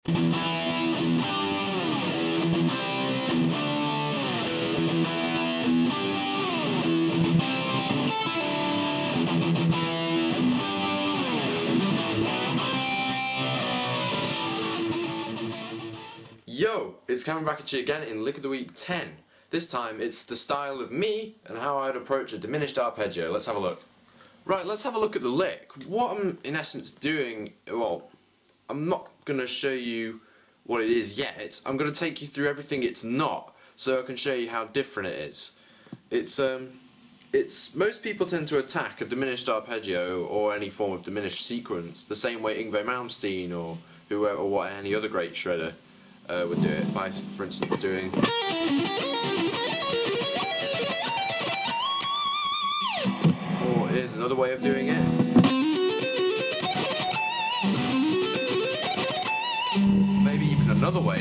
Yo, it's coming back at you again in Lick of the Week 10. This time it's the style of me and how I'd approach a diminished arpeggio. Let's have a look. Right, let's have a look at the lick. What I'm in essence doing, well, I'm not going to show you what it is yet. I'm going to take you through everything it's not, so I can show you how different it is. It's most people tend to attack a diminished arpeggio or any form of diminished sequence the same way Yngwie Malmsteen or whoever or what any other great shredder would do it by, for instance, doing. Or here's another way of doing it. Maybe even another way.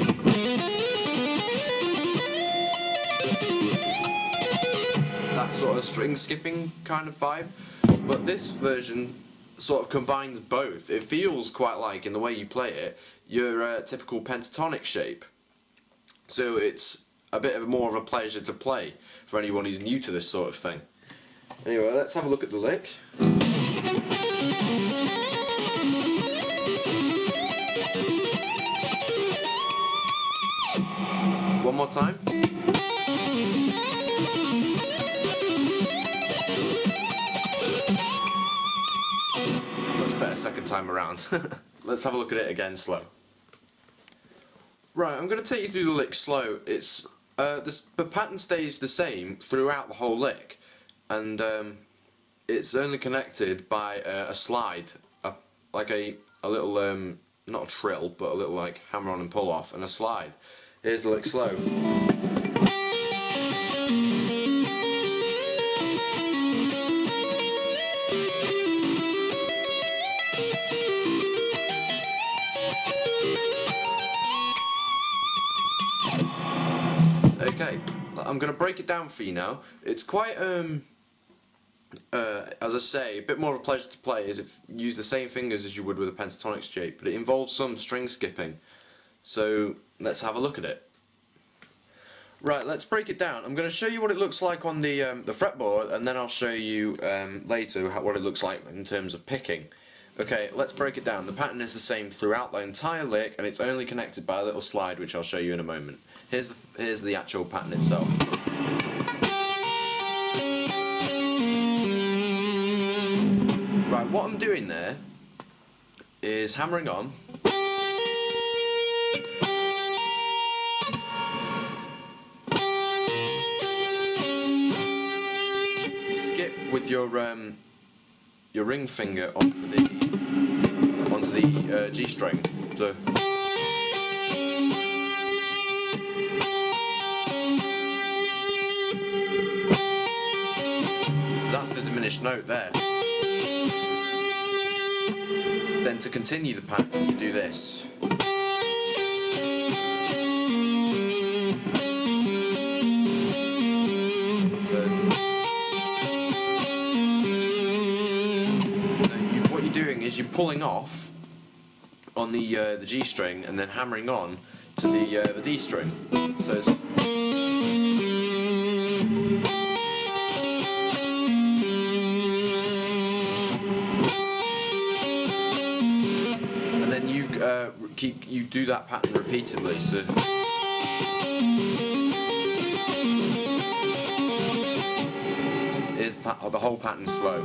That sort of string skipping kind of vibe. But this version sort of combines both. It feels quite like, in the way you play it, your typical pentatonic shape. So it's a bit more of a pleasure to play for anyone who's new to this sort of thing. Anyway, let's have a look at the lick. One more time. Much better second time around. Let's have a look at it again slow. Right, I'm going to take you through the lick slow. It's the pattern stays the same throughout the whole lick, and it's only connected by a slide, like a little not a trill, but a little like hammer on and pull off, and a slide. Here's the lick slow. Okay, I'm going to break it down for you now. It's quite, as I say, a bit more of a pleasure to play as if you use the same fingers as you would with a pentatonic shape, but it involves some string skipping. So let's have a look at it. Right, let's break it down. I'm going to show you what it looks like on the fretboard, and then I'll show you later what it looks like in terms of picking. Okay, let's break it down. The pattern is the same throughout the entire lick, and it's only connected by a little slide, which I'll show you in a moment. Here's the actual pattern itself. Right, what I'm doing there is hammering on. You skip with your ring finger onto the G string. So that's the diminished note there. Then to continue the pattern, you do this. What you're doing is you're pulling off on the G string and then hammering on to the D string. So it's and then you do that pattern repeatedly. So here's the whole pattern slow.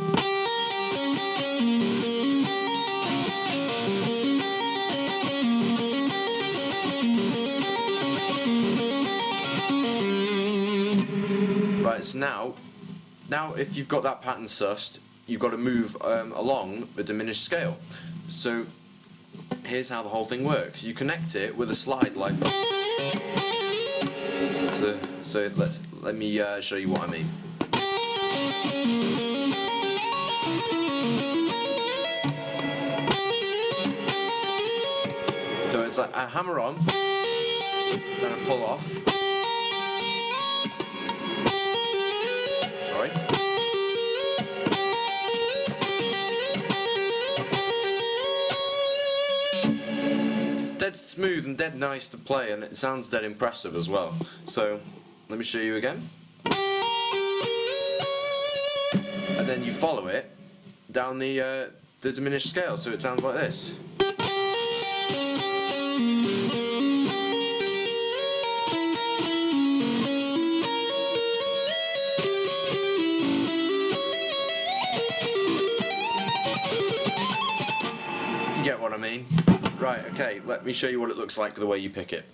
Right, so now if you've got that pattern sussed, you've got to move along the diminished scale. So here's how the whole thing works. You connect it with a slide like so let me show you what I mean. So it's like I hammer on, then I pull off. Sorry. Dead smooth and dead nice to play, and it sounds dead impressive as well. So let me show you again. And then you follow it down the diminished scale, so it sounds like this. You get what I mean? Right, okay, let me show you what it looks like the way you pick it.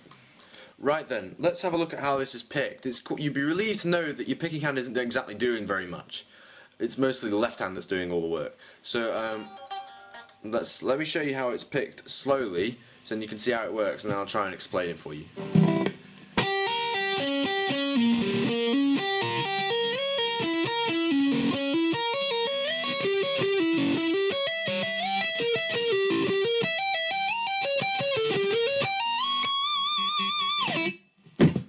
Right then, let's have a look at how this is picked. You'd be relieved to know that your picking hand isn't exactly doing very much. It's mostly the left hand that's doing all the work. So let me show you how it's picked slowly, so then you can see how it works, and then I'll try and explain it for you.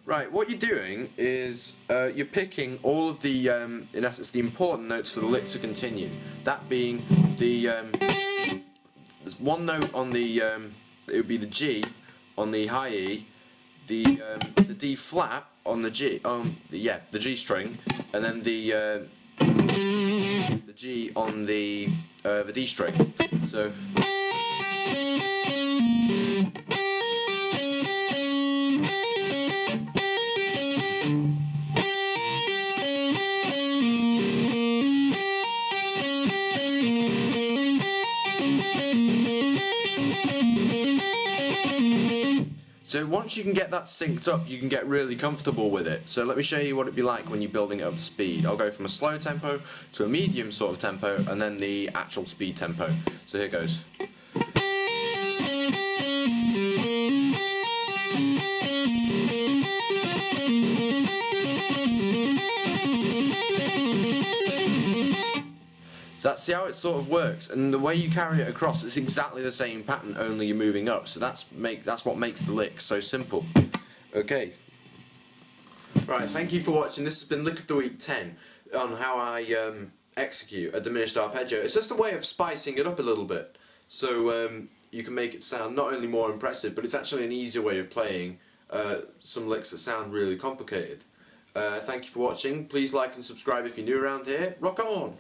Right, what you're doing is you're picking all of the, in essence, the important notes for the lick to continue. That being the, there's one note on the, it would be the G on the high E, the D flat on the G, the G string, and then the G on the D string. So. So once you can get that synced up, you can get really comfortable with it. So let me show you what it'd be like when you're building it up to speed. I'll go from a slow tempo to a medium sort of tempo, and then the actual speed tempo. So here goes. So that's how it sort of works, and the way you carry it across, it's exactly the same pattern, only you're moving up. So that's what makes the lick so simple. Okay. Right, thank you for watching. This has been Lick of the Week 10 on how I execute a diminished arpeggio. It's just a way of spicing it up a little bit, so you can make it sound not only more impressive, but it's actually an easier way of playing some licks that sound really complicated. Thank you for watching. Please like and subscribe if you're new around here. Rock on!